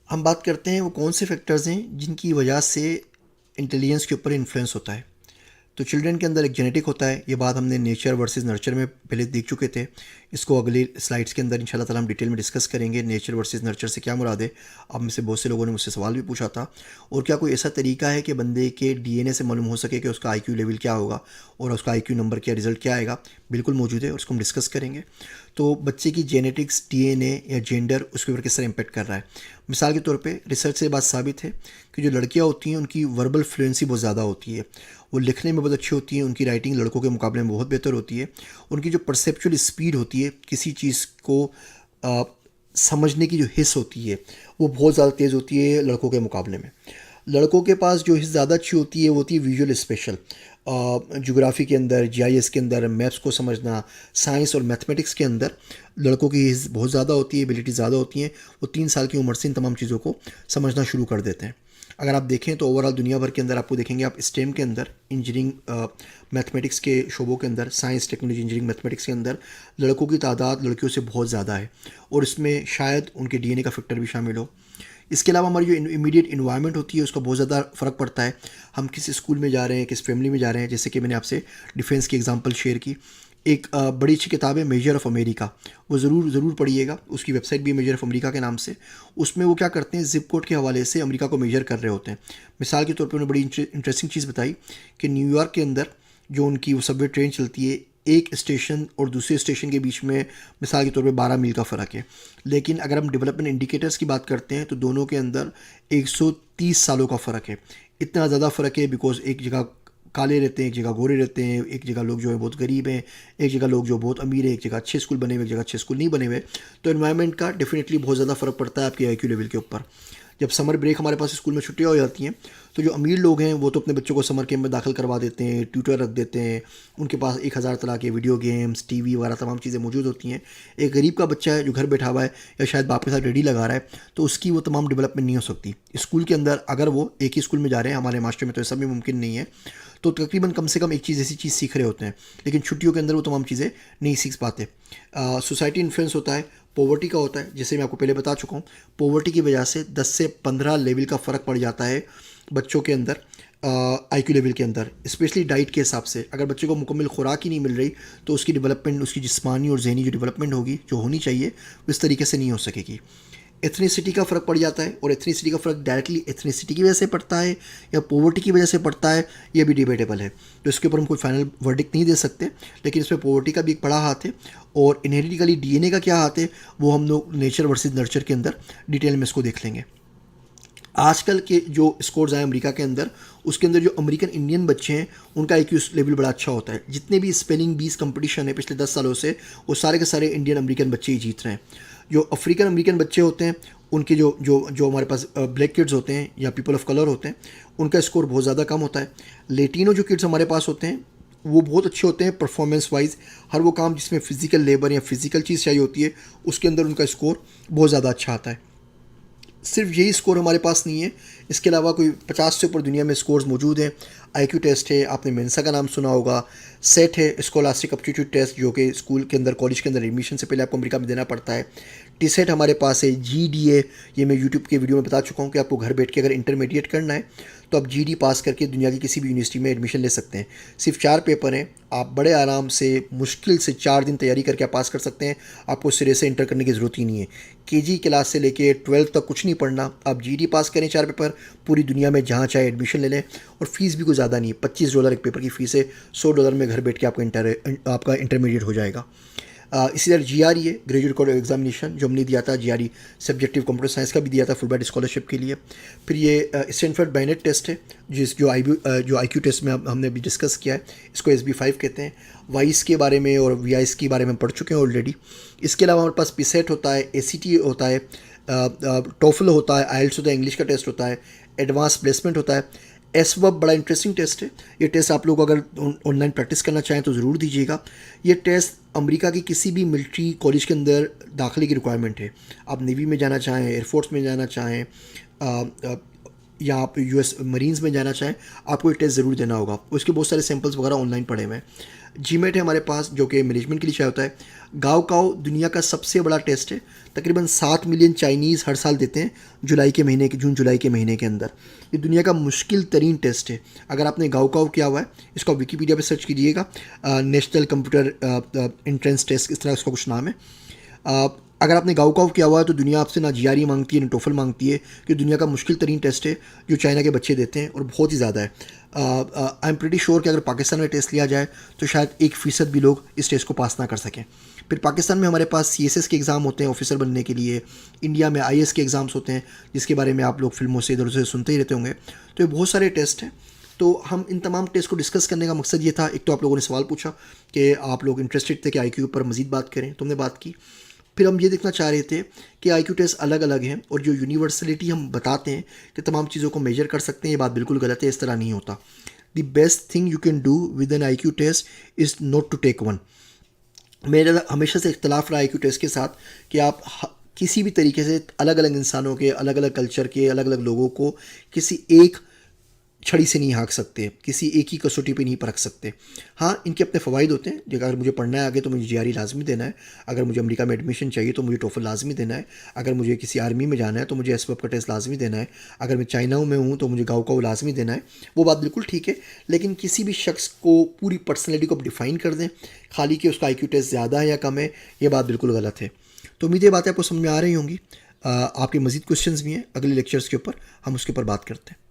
हम बात करते हैं वो कौन से फैक्टर्स हैं जिनकी वजह से इंटेलिजेंस के ऊपर इन्फ्लुएंस होता है। तो चिल्ड्रन के अंदर एक जेनेटिक होता है। ये बात हमने नेचर वर्सेस नर्चर में पहले देख चुके थे। इसको अगली स्लाइड्स के अंदर इंशाल्लाह ताला हम डिटेल में डिस्कस करेंगे। नेचर वर्सेस नर्चर से क्या मुराद है। आप में से बहुत से लोगों ने मुझसे सवाल भी पूछा था। और क्या कोई ऐसा तरीका है कि बंदे के डीएनए से मालूम हो सके कि उसका आईक्यू लेवल क्या होगा और उसका आईक्यू नंबर क्या रिजल्ट क्या आएगा। बिल्कुल मौजूद है और उसको हम डिस्कस करेंगे। तो बच्चे की जेनेटिक्स, डीएनए या जेंडर उसके ऊपर किस तरह इम्पेक्ट कर रहा है। मिसाल के तौर पे रिसर्च से बात साबित है कि जो लड़कियां होती हैं उनकी वर्बल फ्लुएंसी बहुत ज़्यादा होती है। वो लिखने में बहुत अच्छी होती हैं। उनकी राइटिंग लड़कों के मुकाबले में बहुत बेहतर होती है। उनकी जो परसेप्चुअल स्पीड होती है, किसी चीज़ को आ, समझने की जो हिस्स होती है, वो बहुत ज़्यादा तेज़ होती है लड़कों के मुकाबले में। लड़कों के पास जो हिस्स ज़्यादा अच्छी होती है वो होती है विजुअल स्पेशल। ज्योग्राफी के अंदर, जीआईएस के अंदर, मैप्स को समझना, साइंस और मैथमेटिक्स के अंदर लड़कों की हिस्स बहुत ज़्यादा होती है, एबिलिटी ज़्यादा होती हैं। वो 3 साल की उम्र से इन तमाम चीज़ों को समझना शुरू कर देते हैं। अगर आप देखें तो ओवरऑल दुनिया भर के अंदर आपको देखेंगे, आप स्टेम के अंदर, इंजीनियरिंग, मैथमेटिक्स के शोबों के अंदर, साइंस, टेक्नोलॉजी, इंजीनियरिंग, मैथमेटिक्स के अंदर लड़कों की तादाद लड़कियों से बहुत ज़्यादा है। और इसमें शायद उनके डीएनए का फैक्टर भी शामिल हो। इसके अलावा हमारी जो इमीडिएट इन्वायरमेंट होती है उसका बहुत ज़्यादा फ़र्क पड़ता है। हम किस स्कूल में जा रहे हैं, किस फैमिली में जा रहे हैं। जैसे कि मैंने आपसे डिफेंस की एग्जांपल शेयर की। एक बड़ी अच्छी किताब है मेजर ऑफ़ अमेरिका। वो ज़रूर ज़रूर पढ़िएगा। उसकी वेबसाइट भी है मेजर ऑफ़ अमेरिका के नाम से। उसमें वो क्या करते हैं, ज़िप कोड के हवाले से अमेरिका को मेजर कर रहे होते हैं। मिसाल के तौर पर उन्होंने बड़ी इंटरेस्टिंग चीज़ बताई कि न्यूयॉर्क के अंदर जो उनकी वो सबवे ट्रेन चलती है, एक स्टेशन और दूसरे स्टेशन के बीच में मिसाल के तौर पे 12 मील का फ़र्क है। लेकिन अगर हम डेवलपमेंट इंडिकेटर्स की बात करते हैं तो दोनों के अंदर 130 सालों का फ़र्क है। इतना ज़्यादा फ़र्क है बिकॉज एक जगह काले रहते हैं, एक जगह गोरे रहते हैं, एक जगह लोग जो है बहुत गरीब हैं, एक जगह लोग जो बहुत अमीर है, एक जगह अच्छे स्कूल बने हुए, एक जगह अच्छे स्कूल नहीं बने हुए। तो एनवायरनमेंट का डेफिनेटली बहुत ज़्यादा फ़र्क पड़ता है आपके आईक्यू लेवल के ऊपर। जब समर ब्रेक हमारे पास स्कूल में छुट्टियाँ हो जाती हैं तो जो अमीर लोग हैं वो तो अपने बच्चों को समर कैंप में दाखिल करवा देते हैं, ट्यूटर रख देते हैं। उनके पास 1000 तरह के वीडियो गेम्स, टीवी वगैरह तमाम चीज़ें मौजूद होती हैं। एक गरीब का बच्चा है जो घर बैठा हुआ है या शायद बाप के साथ रेडी लगा रहा है, तो उसकी वो तमाम डेवलपमेंट नहीं हो सकती। स्कूल के अंदर अगर वो एक ही स्कूल में जा रहे हैं, हमारे मास्टर में तो ऐसा भी मुमकिन नहीं है, तो तकरीबन कम से कम एक चीज़ ऐसी चीज़ सीख रहे होते हैं। लेकिन छुट्टियों के अंदर वो तमाम चीज़ें नहीं सीख पाते। सोसाइटी इन्फ्लुएंस होता है, पॉवर्टी का होता है। जैसे मैं आपको पहले बता चुका हूँ, पॉवर्टी की वजह से 10 से 15 लेवल का फ़र्क पड़ जाता है बच्चों के अंदर, आईक्यू लेवल के अंदर, स्पेशली डाइट के हिसाब से। अगर बच्चे को मुकम्मल खुराक ही नहीं मिल रही तो उसकी डेवलपमेंट, उसकी जिस्मानी और जहनी जो डेवलपमेंट होगी, जो होनी चाहिए, वो इस तरीके से नहीं हो सकेगी। एथनिसिटी का फ़र्क पड़ जाता है और एथनिसिटी का फ़र्क डायरेक्टली एथनिसिटी की वजह से पड़ता है या पॉवर्टी की वजह से पड़ता है, ये भी डिबेटेबल है। तो इसके ऊपर हम कोई फाइनल वर्डिक्ट नहीं दे सकते। लेकिन इसमें पॉवर्टी का भी एक बड़ा हाथ है और इनहेरिटिकली डीएनए का क्या हाथ है वो हम लोग नेचर वर्सेस नर्चर के अंदर डिटेल में इसको देख लेंगे। आजकल के जो स्कोर्स आए अमेरिका के अंदर, उसके अंदर जो अमेरिकन इंडियन बच्चे हैं उनका आईक्यू लेवल बड़ा अच्छा होता है। जितने भी स्पेलिंग बीस कंपटीशन है पिछले 10 सालों से, वो सारे के सारे इंडियन अमेरिकन बच्चे ही जीत रहे हैं। जो अफ्रीकन अमेरिकन बच्चे होते हैं उनके जो जो जो हमारे पास ब्लैक किड्स होते हैं या पीपल ऑफ कलर होते हैं, उनका स्कोर बहुत ज़्यादा कम होता है। लेटिनो जो किड्स हमारे पास होते हैं वो बहुत अच्छे होते हैं परफॉर्मेंस वाइज। हर वो काम जिसमें फ़िज़िकल लेबर या फिज़िकल चीज़ चाहिए होती है उसके अंदर उनका स्कोर बहुत ज़्यादा अच्छा आता है। सिर्फ यही स्कोर हमारे पास नहीं है, इसके अलावा कोई 50 से ऊपर दुनिया में स्कोर्स मौजूद हैं। आईक्यू टेस्ट है, आपने मेंसा का नाम सुना होगा। सेट है, स्कॉलास्टिक एप्टीट्यूड टेस्ट, जो कि स्कूल के अंदर, कॉलेज के अंदर एडमिशन से पहले आपको अमेरिका में देना पड़ता है। टी सेट हमारे पास है। जी डी ए, ये मैं यूट्यूब के वीडियो में बता चुका हूँ कि आपको घर बैठ के अगर इंटरमीडिएट करना है तो आप जी डी पास करके दुनिया की किसी भी यूनिवर्सिटी में एडमिशन ले सकते हैं। सिर्फ 4 पेपर हैं, आप बड़े आराम से मुश्किल से 4 दिन तैयारी करके आप पास कर सकते हैं। आपको सिरे से इंटर करने की ज़रूरत ही नहीं है। केजी क्लास से लेके 12 तक कुछ नहीं पढ़ना, आप जीडी पास करें 4 पेपर, पूरी दुनिया में जहाँ चाहे एडमिशन ले लें। और फीस भी कोई ज़्यादा नहीं है, $25 एक पेपर की फ़ीस है। $100 में घर बैठ के आपका इंटरमीडिएट हो जाएगा। इसी तरह जीआरई है, ग्रेजुएट कोड एग्जामिनेशन, जो हमने दिया था। जीआरई सब्जेक्टिव कंप्यूटर साइंस का भी दिया था फुल ब्राइट स्कॉलरशिप के लिए। फिर ये स्टैनफोर्ड बाइनेट टेस्ट है, जो आईक्यू टेस्ट में हमने अभी डिस्कस किया है। इसको SB5 कहते हैं। वाइस के बारे में और वीआईएस के बारे में पढ़ चुके हैं ऑलरेडी। इसके अलावा हमारे पास पीसेट होता है, एसीटी होता है, टोफल होता है, आइल्स होता है, इंग्लिश का टेस्ट होता है, एडवांस प्लेसमेंट होता है। एसवर्ब बड़ा इंटरेस्टिंग टेस्ट है। ये टेस्ट आप लोग अगर ऑनलाइन प्रैक्टिस करना चाहें तो ज़रूर दीजिएगा। ये टेस्ट अमेरिका की किसी भी मिलिट्री कॉलेज के अंदर दाखिले की रिक्वायरमेंट है। आप नेवी में जाना चाहें, एयरफोर्स में जाना चाहें, या आप यूएस मरीन्स में जाना चाहें, आपको ये टेस्ट ज़रूर देना होगा। उसके बहुत सारे सैंपल्स वगैरह ऑनलाइन पड़े हुए हैं। जीमेट है हमारे पास, जो कि मैनेजमेंट के लिए चाहिए होता है। गाओकाओ दुनिया का सबसे बड़ा टेस्ट है। तकरीबन 7 मिलियन चाइनीज़ हर साल देते हैं जून जुलाई के महीने के अंदर। ये दुनिया का मुश्किल तरीन टेस्ट है। अगर आपने गाओकाओ किया हुआ है, इसको आप विकीपीडिया पे सर्च कीजिएगा, नेशनल कंप्यूटर एंट्रेंस टेस्ट, इस तरह इसका कुछ नाम है। अगर आपने गाओकाओ किया हुआ है तो दुनिया आपसे ना जीआरई मांगती है ना टोफल मांगती है, कि दुनिया का मुश्किल तरीन टेस्ट है जो चाइना के बच्चे देते हैं, और बहुत ही ज़्यादा है। आई एम प्रीटी श्योर कि अगर पाकिस्तान में टेस्ट लिया जाए तो शायद 1% भी लोग इस टेस्ट को पास ना कर सकें। फिर पाकिस्तान में हमारे पास CSS के एग्ज़ाम होते हैं ऑफिसर बनने के लिए। इंडिया में IAS के एग्ज़ाम्स होते हैं, जिसके बारे में आप लोग फिल्मों से इधर उधर सुनते ही रहते होंगे। तो ये बहुत सारे टेस्ट हैं। तो हम इन तमाम टेस्ट को डिस्कस करने का मकसद ये था, एक तो आप लोगों ने सवाल पूछा कि आप लोग इंटरेस्टेड थे कि IQ पर मज़ीद बात करें, तो हमने बात की। फिर हम ये देखना चाह रहे थे कि IQ टेस्ट अलग अलग हैं, और जो यूनिवर्सलिटी हम बताते हैं कि तमाम चीज़ों को मेजर कर सकते हैं, ये बात बिल्कुल गलत है, इस तरह नहीं होता। The best thing you can do with an IQ test is not to take one. मेरा हमेशा से इख्तलाफ रहा IQ टेस्ट के साथ कि आप किसी भी तरीके से अलग अलग इंसानों के, अलग अलग कल्चर के, अलग अलग लोगों को किसी एक छड़ी से नहीं हाँक सकते, किसी एक ही कसौटी पे नहीं परख सकते। हाँ, इनके अपने फ़वाइद होते हैं। अगर मुझे पढ़ना है आगे तो मुझे GRE लाजमी देना है। अगर मुझे अमेरिका में एडमिशन चाहिए तो मुझे टोफल लाजमी देना है। अगर मुझे किसी आर्मी में जाना है तो मुझे SWAT का टेस्ट लाजमी देना है। अगर मैं चाइना में हूँ तो मुझे गाओकाओ लाजमी देना है। वो बात बिल्कुल ठीक है, लेकिन किसी भी शख्स को पूरी पर्सनैलिटी को आप डिफ़ाइन कर दें खाली कि उसका IQ टेस्ट ज़्यादा है या कम है, ये बात बिल्कुल गलत है। तो उम्मीद है बातें आपको समझ में आ रही होंगी। आपके मज़ीद क्वेश्चंस भी हैं अगले लेक्चर्स के ऊपर, हम उसके ऊपर बात करते हैं।